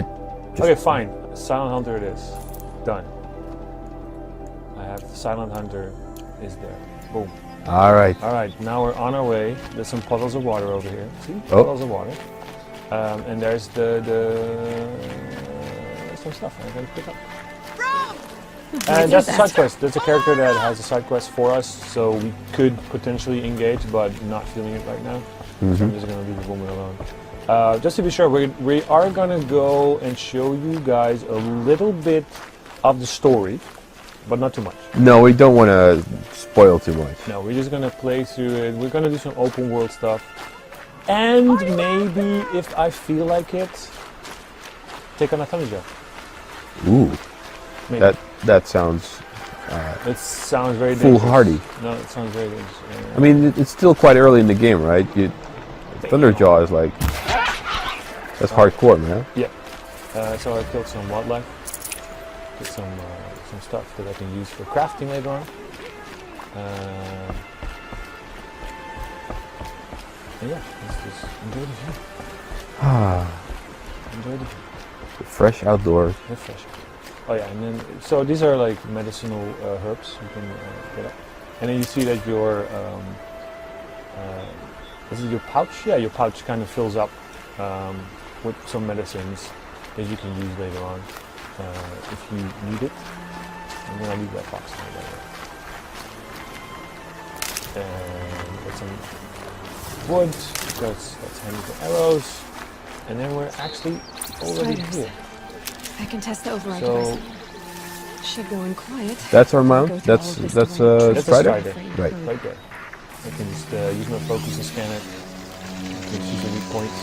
Okay, fine. Silent Hunter it is. Done. I have Silent Hunter is there. Boom. All right. Alright, now we're on our way. There's some puddles of water over here. See? Oh. Puddles of water. And there's some stuff I'm going to pick up. And that's a side quest. There's a character that has a side quest for us, so we could potentially engage, but not feeling it right now. So I'm just going to leave the woman alone. Just to be sure, we are going to go and show you guys a little bit of the story, but not too much. No, we don't want to spoil too much. No, we're just going to play through it. We're going to do some open world stuff. And maybe, if I feel like it, take on a Thunderjaw. Ooh. Maybe. That sounds It sounds very dangerous. foolhardy. No, it sounds very dangerous. I mean, it's still quite early in the game, right? Thunderjaw is like, that's hardcore, man. Yeah. So I killed some wildlife. Get some stuff that I can use for crafting later on. And yeah, let's just enjoy the view. Enjoy the view. Fresh outdoors. Refreshing. Oh yeah, and then so these are like medicinal herbs you can get up, and then you see that your this is your pouch. Yeah, your pouch kind of fills up with some medicines that you can use later on if you need it. I'm gonna leave that box there, by the way. And get some wood because that's handy for arrows, and then we're actually already here. I can test the override So device. Should go in quiet. That's our mount? Go through all That's of this that's terrain. That's a Strider? Strider. Right. Right there. I can just use my focus and scan it. I can see the weak points.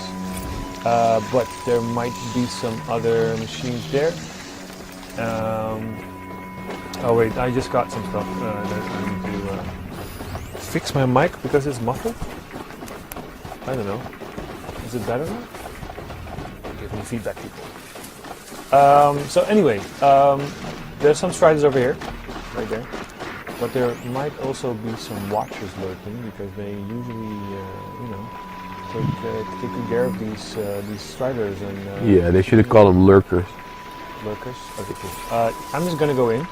But there might be some other machines there. Oh wait, I just got some stuff that I need to fix my mic because it's muffled. I don't know. Is it better now? Give me feedback, people. So anyway, there's some Striders over here, right there. But there might also be some watchers lurking because they usually, take good care of these Striders and. Yeah, they should have called them lurkers. Lurkers. Okay, cool. I'm just gonna go in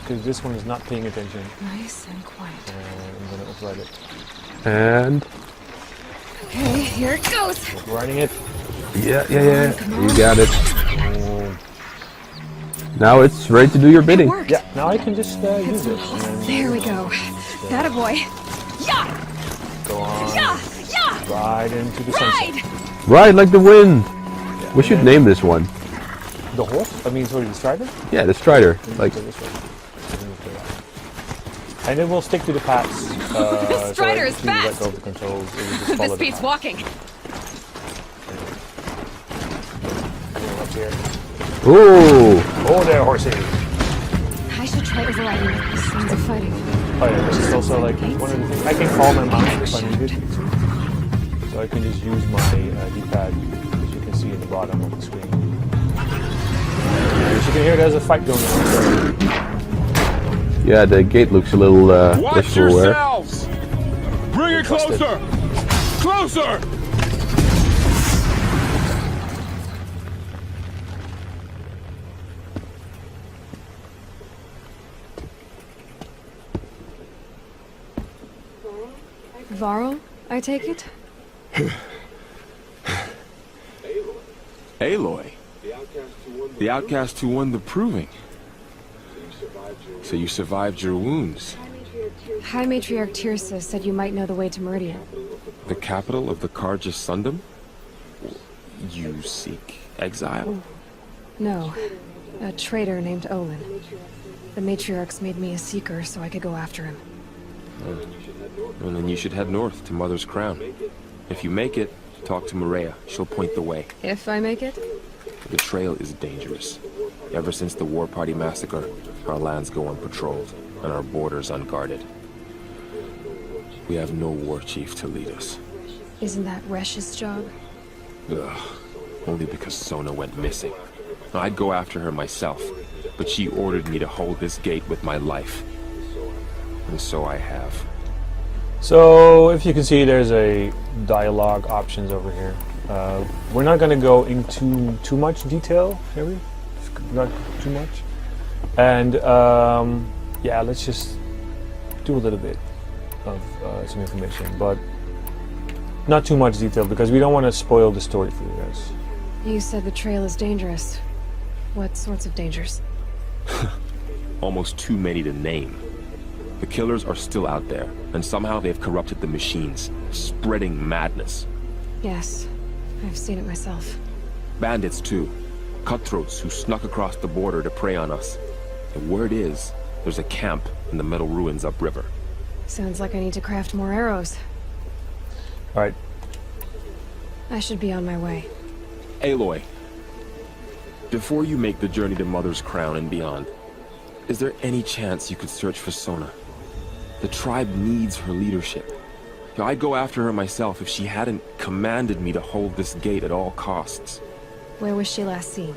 because this one is not paying attention. Nice and quiet. I'm gonna override it. And Okay, here it goes. Overriding it. yeah. You got it. Now it's ready to do your It bidding. worked. Yeah. Now I can just use it. And then, There we go. That a boy. Yeah, Go on. yeah, yeah. Right into the sunset. Ride. Right, like the wind. Yeah, We and should then name this one. the horse. I mean, sorry, the Strider. Yeah, the Strider. Like, This way. And then we'll stick to the paths. This Strider is so I can fast. let go of the controls. It will just follow This the beats path. walking. Up here. ooh. Oh, there, horsey. I should try overriding the sounds of fighting. Oh yeah, this is also like one of the things. I can call my mount if I need it. So I can just use my D-pad, as you can see at the bottom of the screen. As you can hear, there's a fight going on. Yeah, the gate looks a little Watch wistful there. yourselves! Bring it Trust it. closer! Closer! Varl, I take it? Aloy. The outcast who won the proving. So you survived your wounds. High Matriarch Tirsa said you might know the way to Meridian. The capital of the Carja Sundom? You seek exile? No, a traitor named Olin. The Matriarchs made me a seeker so I could go after him. And then you should head north to Mother's Crown. If you make it, talk to Maria. She'll point the way. If I make it? The trail is dangerous. Ever since the War Party massacre, our lands go unpatrolled, and our borders unguarded. We have no war chief to lead us. Isn't that Resh's job? Ugh. Only because Sona went missing. I'd go after her myself, but she ordered me to hold this gate with my life. And so I have. So if you can see, there's a dialogue options over here. We're not going to go into too much detail, shall we? Not too much. And yeah, let's just do a little bit of some information, but not too much detail because we don't want to spoil the story for you guys. You said the trail is dangerous. What sorts of dangers? Almost too many to name. The killers are still out there, and somehow they've corrupted the machines, spreading madness. Yes, I've seen it myself. Bandits too. Cutthroats who snuck across the border to prey on us. The word is, there's a camp in the metal ruins upriver. Sounds like I need to craft more arrows. Alright, I should be on my way. Aloy, before you make the journey to Mother's Crown and beyond, is there any chance you could search for Sona? The tribe needs her leadership. I'd go after her myself if she hadn't commanded me to hold this gate at all costs. Where was she last seen?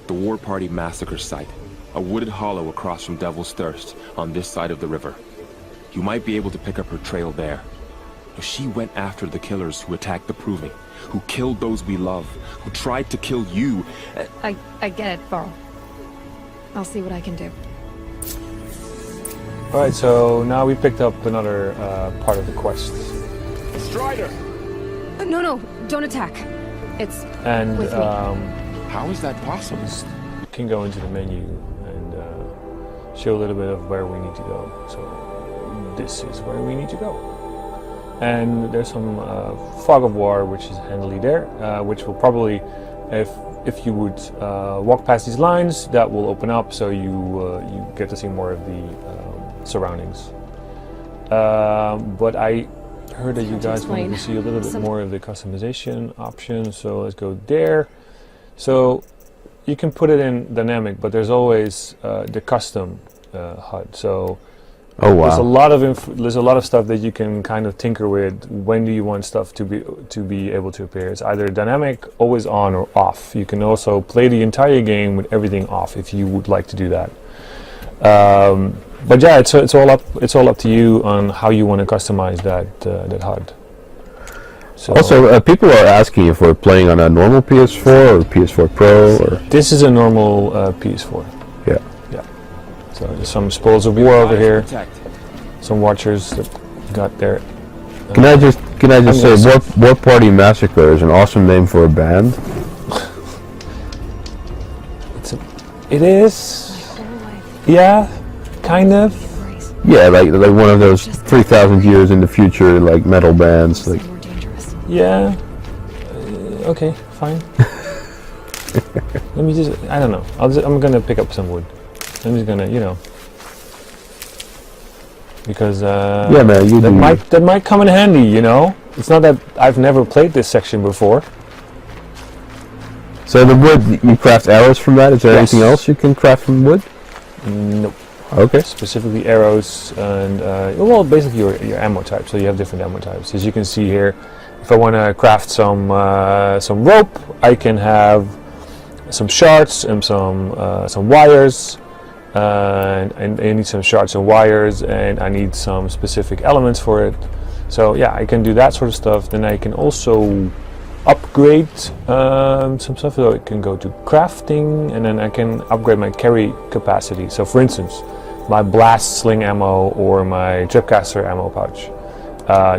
The War Party massacre site. A wooded hollow across from Devil's Thirst, on this side of the river. You might be able to pick up her trail there. She went after the killers who attacked the Proving, who killed those we love, who tried to kill you. I get it, Varl. I'll see what I can do. alright, so now we picked up another part of the quest. Strider! No, don't attack. It's And with me. How is that possible? you can go into the menu and show a little bit of where we need to go. So this is where we need to go. And there's some fog of war, which is handily there, which will probably, if you would walk past these lines, that will open up, so you get to see more of the surroundings. But I heard that you Hard to guys wanted to explain. see a little bit Some- more of the customization options, so let's go there. So you can put it in dynamic, but there's always the custom HUD. So Oh there's a wow. lot of there's a lot of stuff that you can kind of tinker with. When do you want stuff to be able to appear? It's either dynamic, always on, or off. You can also play the entire game with everything off if you would like to do that. But yeah, it's all up to you on how you want to customize that HUD. So Also, people are asking if we're playing on a normal PS4 or PS4 Pro or this is a normal PS4. yeah. So there's some spoils of war over here. Protect. Some watchers that got there. Can I just say, gonna War Party Massacre is an awesome name for a band. It is. My whole life, Yeah, kind of. memories. Yeah, like one of those 3,000 years in the future like metal bands. Like More dangerous. Yeah. Okay, fine. Let me just. I don't know. I'm gonna pick up some wood. I'm just gonna, because yeah, man, you do. that might come in handy. It's not that I've never played this section before. So the wood, you craft arrows from that. Is there Yes. anything else you can craft from wood? Nope. Okay. Specifically arrows and well, basically your ammo type. So you have different ammo types. As you can see here, if I want to craft some rope, I can have some shards and some wires. And I need some shards and wires, and I need some specific elements for it. So yeah, I can do that sort of stuff. Then I can also upgrade some stuff. So I can go to crafting, and then I can upgrade my carry capacity. So for instance, my blast sling ammo or my tripcaster ammo pouch.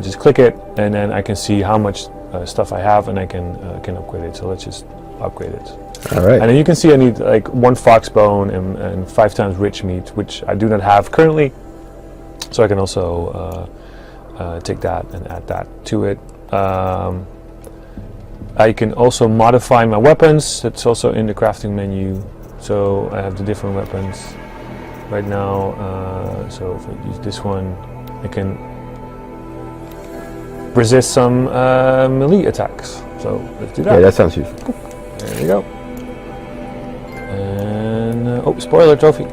Just click it, and then I can see how much stuff I have, and I can upgrade it. So let's just upgrade it. All right. And then you can see I need like 1 fox bone and 5 times rich meat, which I do not have currently. So I can also take that and add that to it. I can also modify my weapons. It's also in the crafting menu. So I have the different weapons right now. So if I use this one, I can resist some melee attacks. So let's do that. Yeah, that sounds useful. There we go. And oh, spoiler trophy.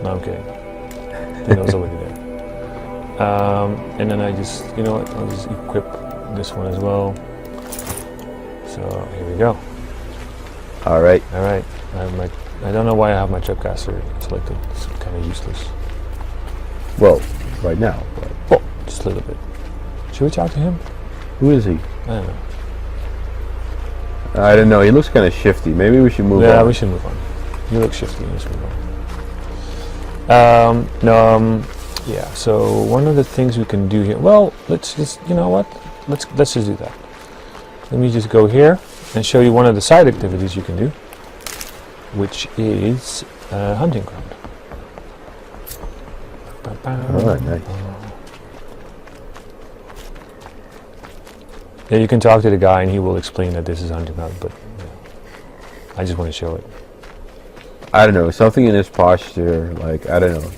No, I'm kidding. I think that was already there. And then I just, I'll just equip this one as well. So here we go. All right. All right. I don't know why I have my tripcaster selected. It's kind of useless. Well, right now. But Oh, just a little bit. Should we talk to him? who is he? I don't know. I don't know. He looks kind of shifty. Maybe we should move on. Yeah, we should move on. You look shifty. Let's move on. Yeah. So one of the things we can do here. Well, let's just. You know what? Let's just do that. Let me just go here and show you one of the side activities you can do, which is hunting ground. Alright, nice. Yeah, you can talk to the guy and he will explain that this is hunting ground, but yeah, I just want to show it. I don't know. Something in his posture, like, I don't know.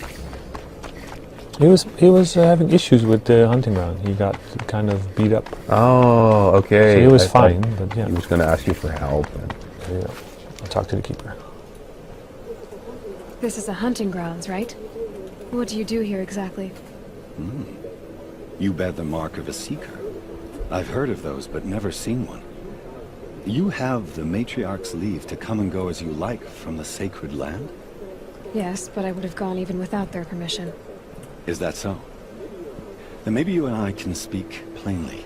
He was having issues with the hunting ground. He got kind of beat up. Oh, okay. So he was I thought fine, but yeah. He was going to ask you for help. And Yeah, I'll talk to the keeper. This is a hunting grounds, right? What do you do here exactly? You bear the mark of a seeker. I've heard of those, but never seen one. You have the matriarch's leave to come and go as you like from the sacred land? Yes, but I would have gone even without their permission. Is that so? Then maybe you and I can speak plainly.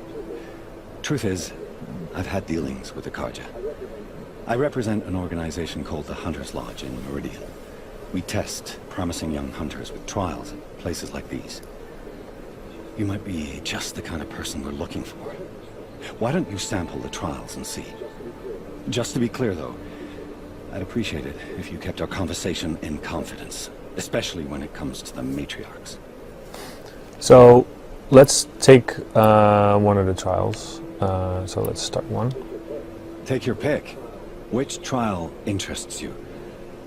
Truth is, I've had dealings with the Karja. I represent an organization called the Hunter's Lodge in Meridian. We test promising young hunters with trials at places like these. You might be just the kind of person we're looking for. Why don't you sample the trials and see? Just to be clear, though, I'd appreciate it if you kept our conversation in confidence, especially when it comes to the matriarchs. So let's take one of the trials. So let's start one. Take your pick. Which trial interests you?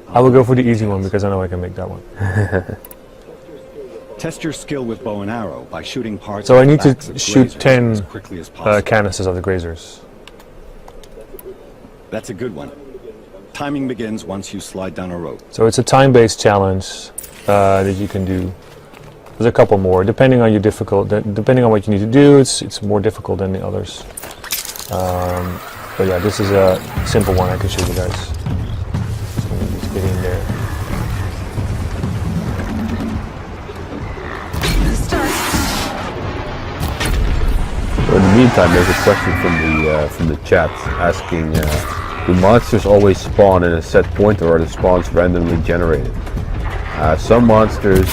I will go for the easy one because I know I can make that one. Test your skill with bow and arrow by shooting parts. So of I the need to backs of shoot grazers 10 as quickly as possible. canisters of the grazers. That's a good one. Timing begins once you slide down a rope. So it's a time-based challenge that you can do. There's a couple more, depending on your depending on what you need to do. It's more difficult than the others. But yeah, this is a simple one I can show you guys. So let me just get in there. So in the meantime, there's a question from the chat asking, do monsters always spawn in a set point, or are the spawns randomly generated? Some monsters,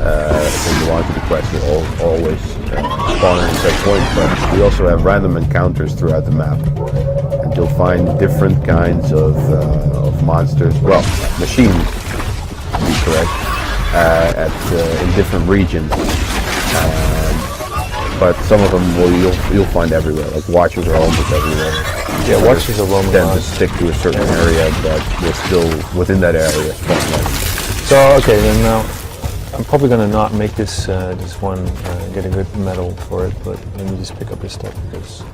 I think the answer to the question, always spawn in a set point, but we also have random encounters throughout the map, and you'll find different kinds of monsters, well, machines, to be correct, in different regions. But some of them you'll find everywhere. Like Watchers are almost everywhere. Yeah, Watchers are roaming tend around. to stick to a certain area, but they're still within that area. So okay, then now I'm probably gonna not make this this one get a good medal for it, but let me just pick up this stuff because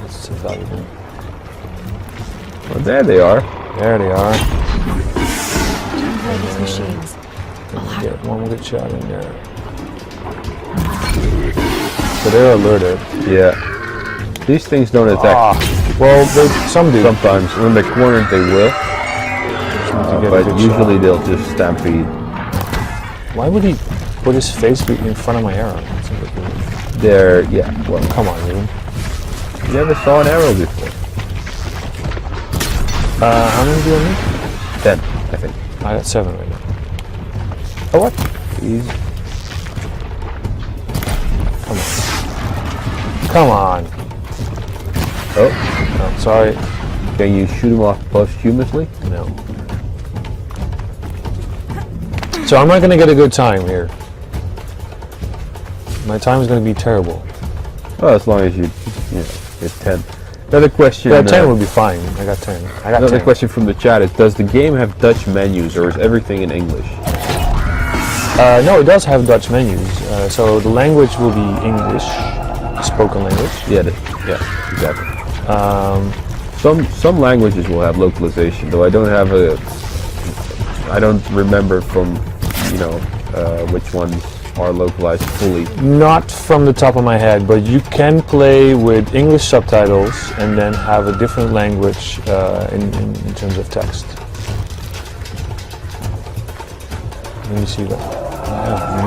it's valuable. Well, there they are. There they are. Don't play these machines. Let me get one good shot in there. So they're alerted. Yeah. These things don't attack. Well, some do. Sometimes when they're cornered, they will. To get a But good usually shot. they'll just stampede. Why would he put his face in front of my arrow? That's a bit weird. They're, yeah, well, Come on, dude. you never saw an arrow before. How many do I need? 10, I think. I got 7 right now. Oh, what? Easy. Come on. Oh, Oh, sorry. can you shoot them off posthumously? No. So I'm not going to get a good time here. My time is going to be terrible. Well, as long as you get 10. Another question. Yeah, 10 would be fine. I got 10. I got Another 10. question from the chat is, does the game have Dutch menus, or is everything in English? No, it does have Dutch menus. So the language will be English, spoken language. Yeah, exactly. Some languages will have localization, though I don't remember from which ones are localized fully. Not from the top of my head, but you can play with English subtitles and then have a different language in terms of text. Let me see that.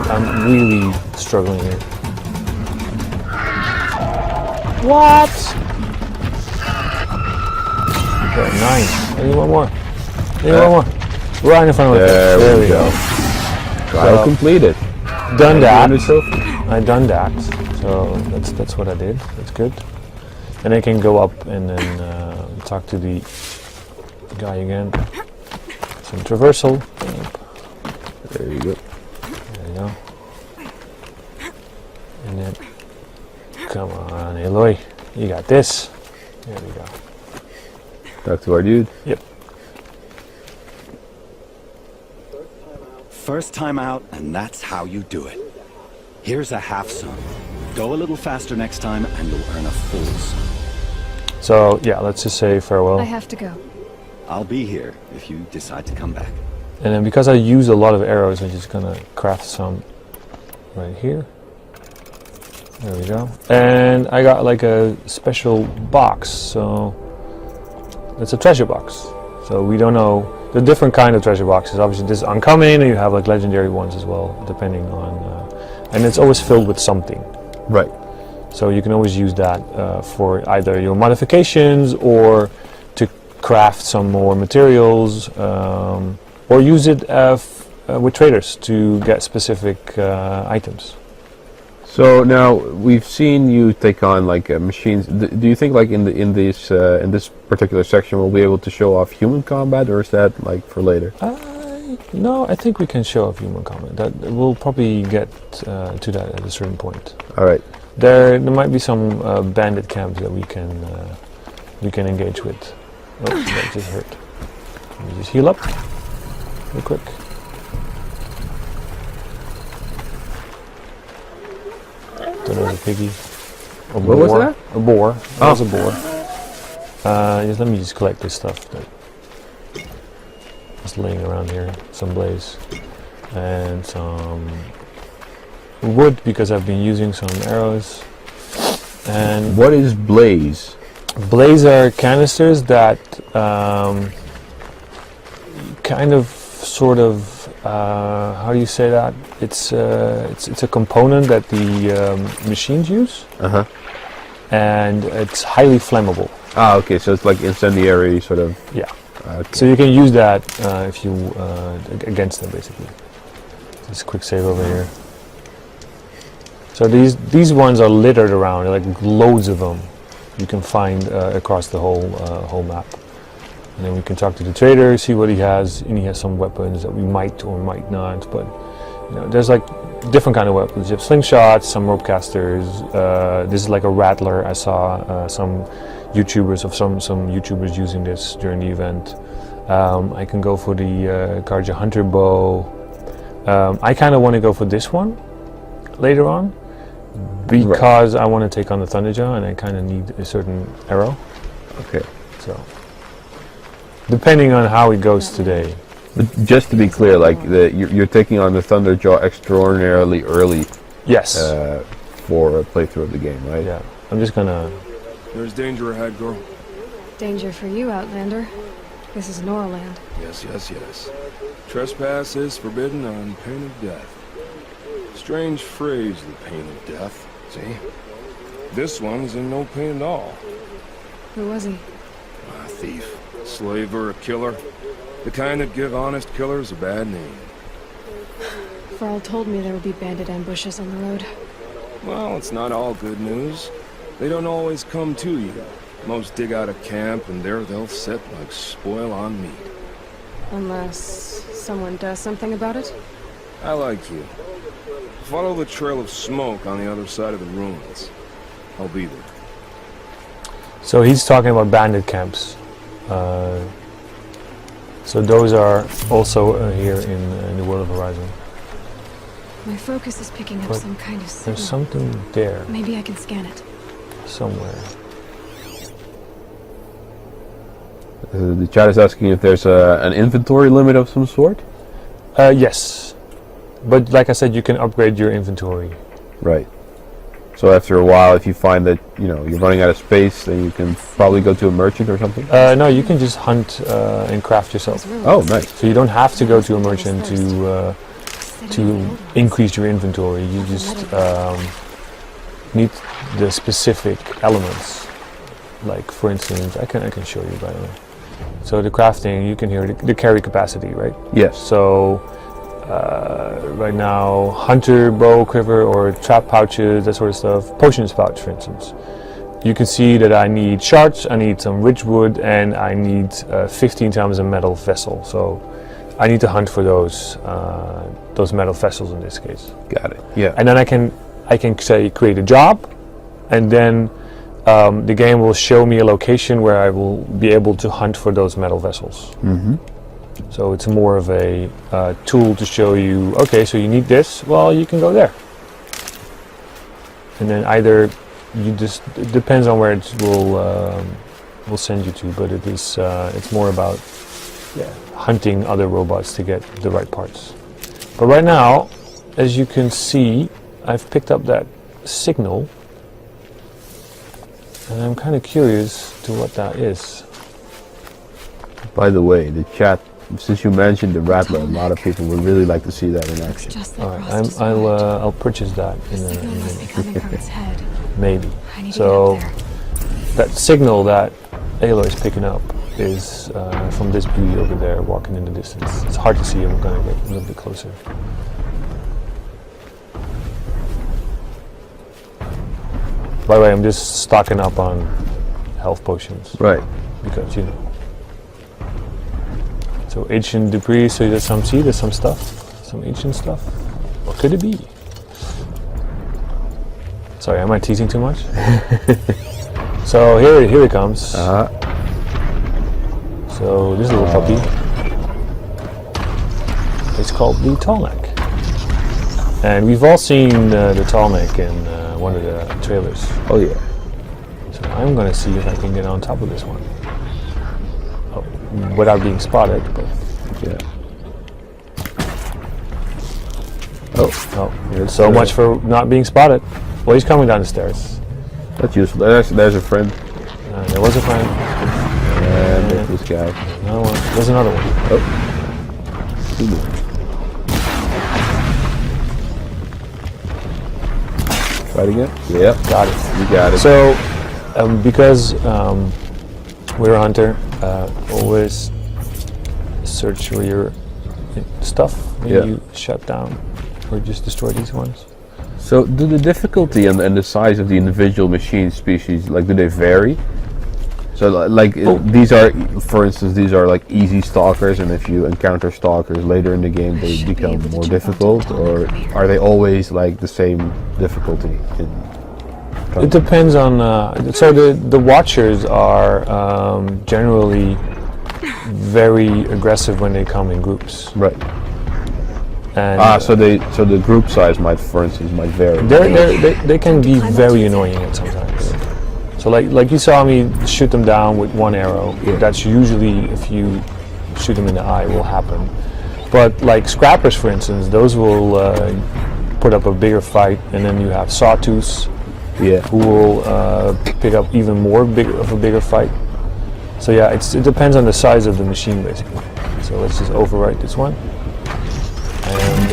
I'm really struggling here. What? Okay, 9. I need one more. I need one more. Right in front of my face. There we go. Trial So- completed. Done that. Yourself? I done that. So that's what I did. That's good. And I can go up and then talk to the guy again. Some traversal. There you go. There you go. And then, come on, Aloy, you got this. There we go. Talk to our dude. Yep. First time out, and that's how you do it. Here's a half sun. Go a little faster next time, and you'll earn a full sun. So yeah, let's just say farewell. I have to go. I'll be here if you decide to come back. And then because I use a lot of arrows, I'm just gonna craft some right here. There we go. And I got like a special box, so it's a treasure box. So we don't know the different kind of treasure boxes. Obviously this is uncommon, and you have like legendary ones as well, depending on, and it's always filled with something. Right. So you can always use that for either your modifications or to craft some more materials, or use it with traders to get specific items. So now we've seen you take on like machines. Do you think like in this particular section we'll be able to show off human combat, or is that like for later? No, I think we can show off human combat. That we'll probably get to that at a certain point. All right. There might be some bandit camps that we can engage with. Oh, that just hurt. Let me just heal up real quick. That was a piggy. A What boar. was that? A boar. That Oh. was a boar. Let me just collect this stuff that is laying around here. Some blaze and some wood because I've been using some arrows. And What is blaze? blaze are canisters that kind of, sort of, how do you say that? It's a component that the machines use, and it's highly flammable. Ah, okay. So it's like incendiary sort of. Yeah. Okay. So you can use that if you against them, basically. Just a quick save over here. So these ones are littered around, like loads of them. You can find across the whole map. And then we can talk to the trader, see what he has, and he has some weapons that we might or might not. But you know, there's like different kind of weapons. You have slingshots, some rope casters. This is like a rattler. I saw some YouTubers using this during the event. I can go for the Karja Hunter bow. I kind of want to go for this one later on because I want to take on the Thunderjaw, and I kind of need a certain arrow. Okay. So, depending on how it goes today. But just to be clear, like you're taking on the Thunderjaw extraordinarily early. Yes. For a playthrough of the game, right? Yeah. I'm just gonna. There's danger ahead, girl. Danger for you, Outlander. This is Norland. Yes, yes, yes. Trespass is forbidden on pain of death. Strange phrase, the pain of death. See? This one's in no pain at all. Who was he? A thief, slaver, a killer. The kind that give honest killers a bad name. Thrall told me there would be bandit ambushes on the road. Well, it's not all good news. They don't always come to you. Most dig out of camp, and there they'll sit like spoil on meat. Unless someone does something about it? I like you. Follow the trail of smoke on the other side of the ruins. I'll be there. So he's talking about bandit camps. So those are also here in the World of Horizon. My focus is picking up But some kind of signal. There's something there Maybe I can scan it. somewhere. The chat is asking if there's an inventory limit of some sort. Yes, but like I said, you can upgrade your inventory. Right. So after a while, if you find that you're running out of space, then you can probably go to a merchant or something. No, you can just hunt and craft yourself. Really Oh, nice. So you don't have to go to a merchant to increase your inventory. You just need the specific elements. Like for instance, I can show you by the way. So the crafting, you can hear the carry capacity, right? Yes. So right now, hunter bow, quiver, or trap pouches, that sort of stuff. Potions pouch, for instance. You can see that I need shards, I need some ridgewood, and I need 15 times a metal vessel. So I need to hunt for those metal vessels in this case. Got it. Yeah. And then I can say create a job, and then the game will show me a location where I will be able to hunt for those metal vessels. Mm-hmm. So it's more of a tool to show you, okay, so you need this, well, you can go there. And then either it depends on where it will send you to, but it's more about hunting other robots to get the right parts. But right now, as you can see, I've picked up that signal, and I'm kind of curious to what that is. By the way, the chat, since you mentioned the Rattler, a lot of people would really like to see that in action. Just like Alright, I'll purchase that in a signal must be coming from its head. maybe. I need So to get up that signal that Aloy is picking up is from this beauty over there walking in the distance. It's hard to see, I'm gonna get a little bit closer. By the way, I'm just stocking up on health potions. Right. Because, you know. So ancient debris, so there's some stuff, some ancient stuff. What could it be? Sorry, am I teasing too much? So here it comes. Uh-huh. So this little puppy, it's called the tallneck. And we've all seen the tallneck in one of the trailers. Oh yeah. So I'm gonna see if I can get on top of this one. Without being spotted, but Yeah. oh, so much for not being spotted. Well, he's coming down the stairs. That's useful. There's a friend. There was a friend. And there's this guy. Another one. There's another one. Oh. Two more. Try it again? Yeah. Got it. You got it. So, because we're a hunter, always search for your stuff when you shut down or just destroy these ones. So do the difficulty and the size of the individual machine species, like, do they vary? So like these are, for instance, these are like easy stalkers, and if you encounter stalkers later in the game they become more difficult, or are they always like the same difficulty? It depends on, so the Watchers are generally very aggressive when they come in groups. Right. And so the group size might vary. they can be very annoying at sometimes. So like you saw me shoot them down with one arrow. Yeah. That's usually, if you shoot them in the eye, will happen. But like scrappers, for instance, those will put up a bigger fight, and then you have sawtooths, who will pick up even more of a bigger fight. So yeah, it depends on the size of the machine basically. So let's just overwrite this one. And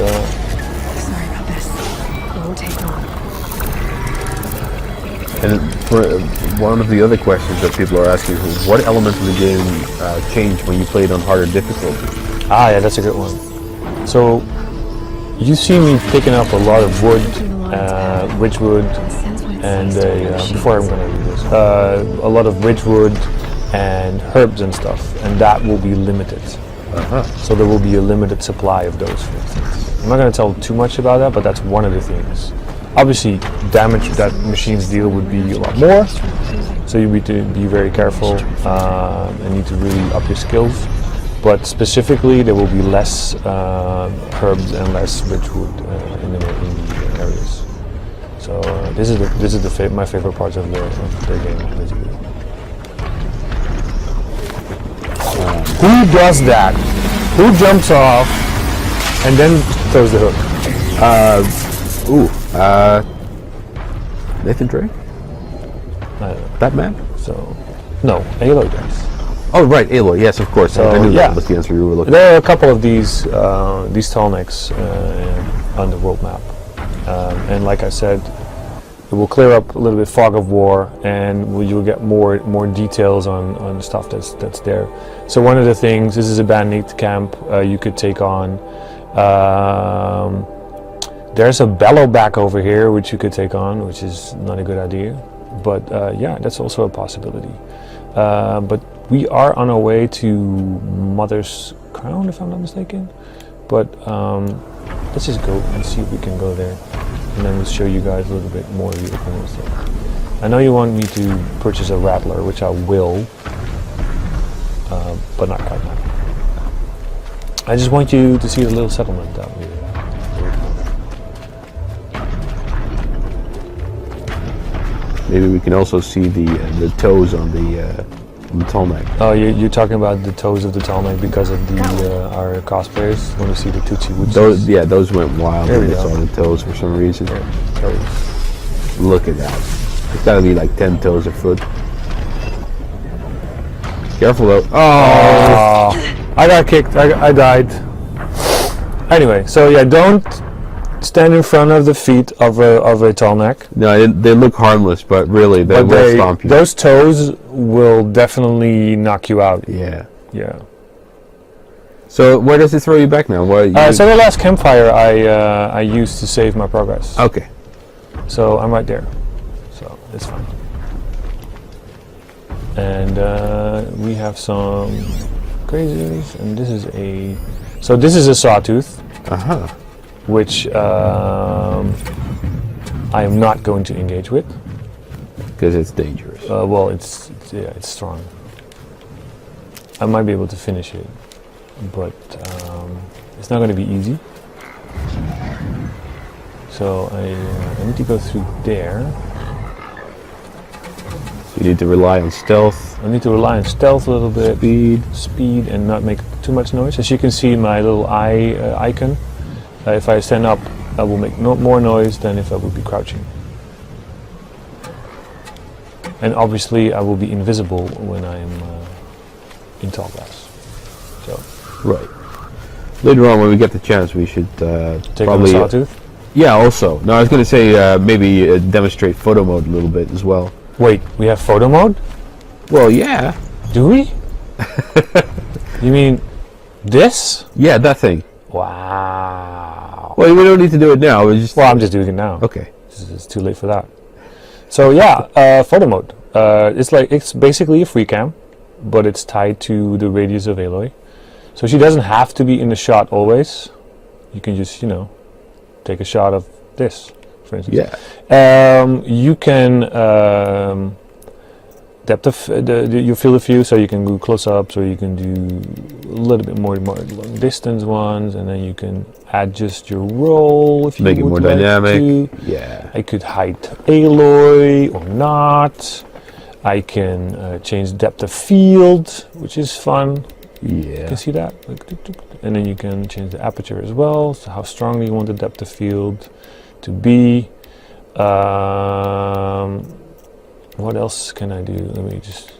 Sorry about this. It won't take long. And for one of the other questions that people are asking is, what elements of the game changed when you played on harder difficulty? yeah, that's a good one. So you see me picking up a lot of wood, ridgewood, and before I'm going to do this, a lot of ridgewood and herbs and stuff, and that will be limited. So there will be a limited supply of those, for instance. I'm not going to tell too much about that, but that's one of the things. Obviously, damage that machines deal would be a lot more, so you need to be very careful and need to really up your skills. But specifically, there will be less herbs and less ridgewood in the areas. So this is my favorite part of the game, basically. Who does that? Who jumps off and then throws the hook? Nathan Drake? Batman? So, no, Aloy does. Oh, right, Aloy. Yes, of course. So, I knew yeah. that was the answer you were looking There are a couple of these tallnecks on the world map, and like I said, it will clear up a little bit fog of war, and you'll get more details on stuff that's there. So one of the things, this is a bandit camp you could take on. There's a bellowback over here which you could take on, which is not a good idea, but yeah, that's also a possibility. But we are on our way to Mother's Crown, if I'm not mistaken. But let's just go and see if we can go there, and then we'll show you guys a little bit more of the opponents there. I know you want me to purchase a Rattler, which I will, but not quite now. I just want you to see the little settlement down here. Maybe we can also see the toes on the tall neck. Oh, you're talking about the toes of the tall neck because of the our cosplayers want to see the Tootsie Wootsies. Those went wild There when we they go. saw the toes for some reason. Yeah, toes. Look at that. It's gotta be like 10 toes a foot. Careful though. Oh, I got kicked. I died. Anyway, so yeah, don't stand in front of the feet of a tall neck. No, they look harmless, but really they will stomp you. Those toes will definitely knock you out. Yeah. Yeah. So where does it throw you back now? So the last campfire I used to save my progress. Okay. So I'm right there. So it's fine. And we have some crazies, and this is a sawtooth. Uh-huh. Which I am not going to engage with. Because it's dangerous. Well, it's strong. I might be able to finish it, but it's not going to be easy. So I need to go through there. So you need to rely on stealth. I need to rely on stealth a little bit, speed, and not make too much noise. As you can see, my little eye icon. If I stand up, I will make more noise than if I would be crouching. And obviously, I will be invisible when I'm in tall grass. So Right. Later on, when we get the chance, we should take probably on the sawtooth. Yeah. Also, no, I was going to say maybe demonstrate photo mode a little bit as well. Wait, we have photo mode? Well, yeah. Do we? You mean this? Yeah, that thing. Wow. Well, we don't need to do it now. We just. Well, I'm just doing it now. Okay. It's too late for that. So yeah, photo mode. It's basically a free cam, but it's tied to the radius of Aloy. So she doesn't have to be in the shot always. You can just, take a shot of this, for instance. Yeah. You can depth of your field of view, so you can do close-ups, or you can do a little bit more long distance ones, and then you can adjust your roll if you Make it would more like dynamic. to. Yeah. I could hide Aloy or not. I can change depth of field, which is fun. You Yeah. can see that, and then you can change the aperture as well. So how strongly you want the depth of field to be. What else can I do? Let me just.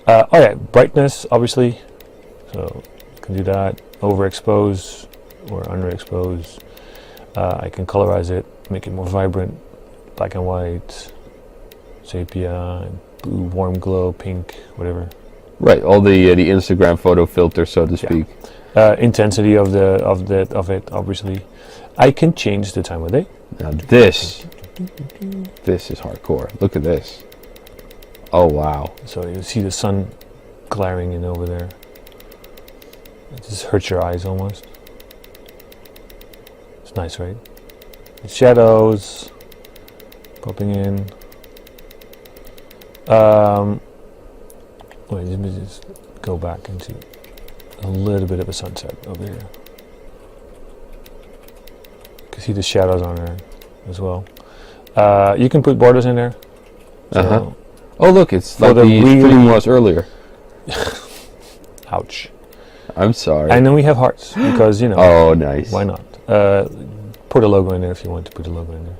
Oh yeah, brightness obviously. So I can do that. Overexpose or underexpose. I can colorize it, make it more vibrant, black and white, sepia, blue, warm glow, pink, whatever. Right. All the Instagram photo filters, so to speak. Intensity of it, obviously. I can change the time of day. Now this is hardcore. Look at this. Oh wow. So you see the sun glaring in over there. It just hurts your eyes almost. It's nice, right? The shadows popping in. Wait, let me just go back into a little bit of a sunset over here. You can see the shadows on there as well. You can put borders in there. So Oh look, it's For like the the really- stream was earlier. Ouch. I'm sorry. And then we have hearts because Oh, nice. why not? Put a logo in there if you want to put a logo in there.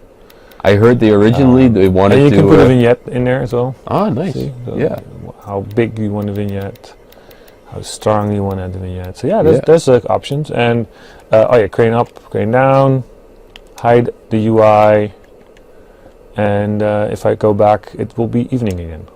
I heard they originally they wanted And you to. can put a vignette in there as well. Oh, nice. See? So Yeah. How big you want the vignette, how strong you want to add the vignette. So yeah, Yeah. there's options. And crane up, crane down, hide the UI, and if I go back, it will be evening again.